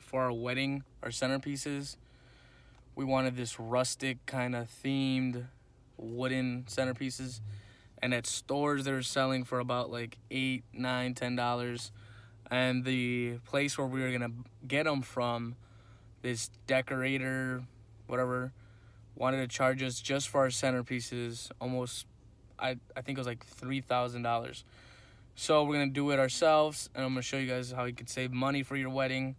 for our wedding, our centerpieces, we wanted this rustic kind of themed wooden centerpieces. And at stores, they're selling for about like $8, $9, $10. And the place where we were gonna get them from, this decorator, whatever, wanted to charge us just for our centerpieces almost, I think it was like $3,000. So we're gonna do it ourselves, and I'm gonna show you guys how you could save money for your wedding.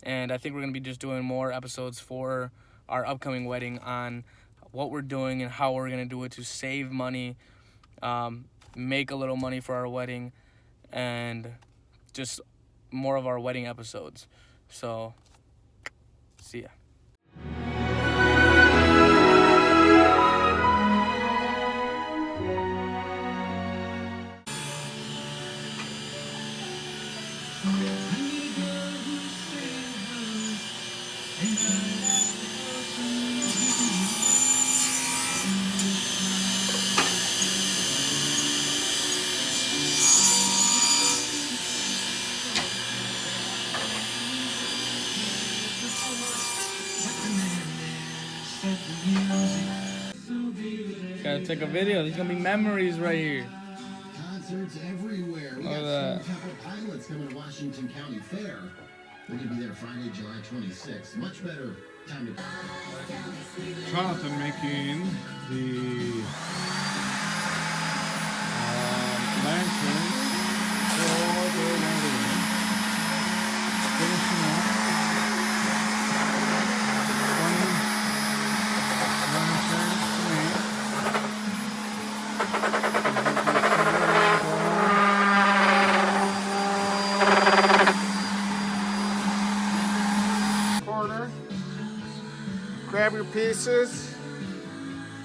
And I think we're gonna be just doing more episodes for our upcoming wedding on what we're doing and how we're gonna do it to save money, make a little money for our wedding, and just more of our wedding episodes. So, see ya. Gotta take a video. There's gonna be memories right here. Concerts everywhere. We got Stone Temple Pilots coming to Washington County Fair. We're gonna be there Friday, July 26th. Much better time to. Jonathan making the lantern for the wedding. Finishing up 20 lanterns to make. Corner. Grab your pieces.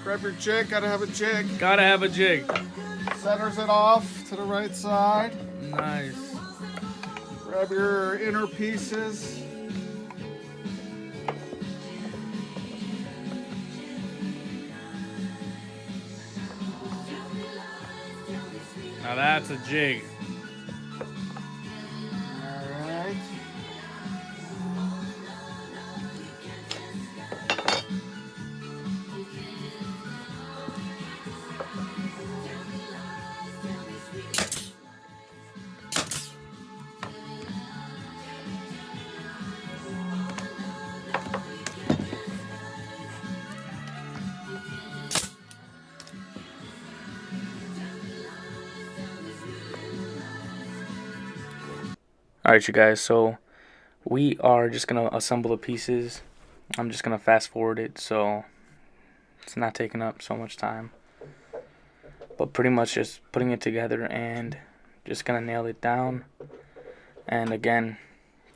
Grab your jig. Gotta have a jig. Gotta have a jig. Centers it off to the right side. Nice. Grab your inner pieces. Now that's a jig. Alright. Alright, you guys, so we are just gonna assemble the pieces. I'm just gonna fast forward it so it's not taking up so much time. But pretty much just putting it together and just gonna nail it down. And again,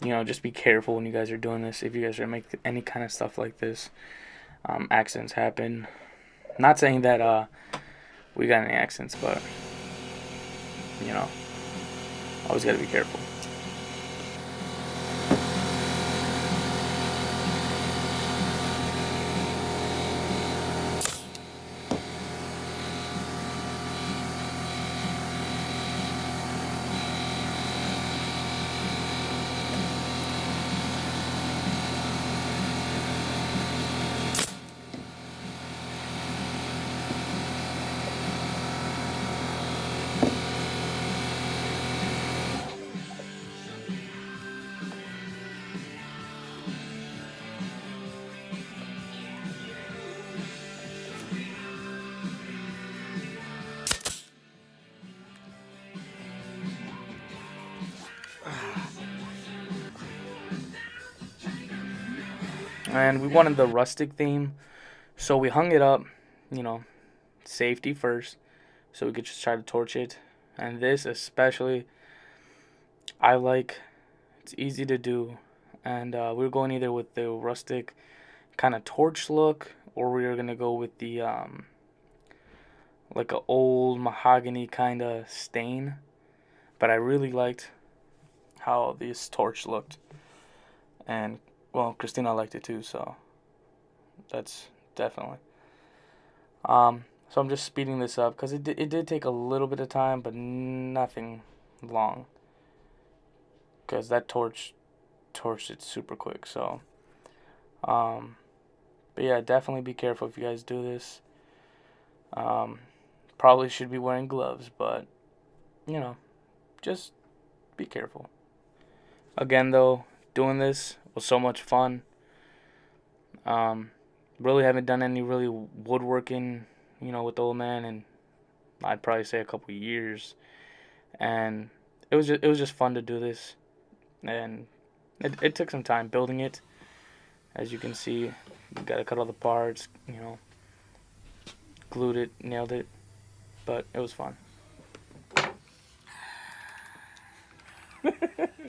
you know, just be careful when you guys are doing this. If you guys are making any kind of stuff like this, accidents happen. Not saying that we got any accidents, but you know, always gotta be careful. And we wanted the rustic theme, so we hung it up, you know, safety first, so we could just try to torch it. And this especially, I like, it's easy to do. And we were going either with the rustic kind of torch look, or we were going to go with the, like a old mahogany kind of stain. But I really liked how this torch looked. And well, Christina liked it too, so that's definitely. So I'm just speeding this up because it did take a little bit of time, but nothing long. Because that torch torched it super quick. So, but yeah, definitely be careful if you guys do this. Probably should be wearing gloves, but you know, just be careful. Again, though, doing this was so much fun. Really haven't done any really woodworking, with the old man, and I'd probably say a couple years. And it was just fun to do this, and it took some time building it. As you can see, you gotta cut all the parts, glued it, nailed it, but it was fun.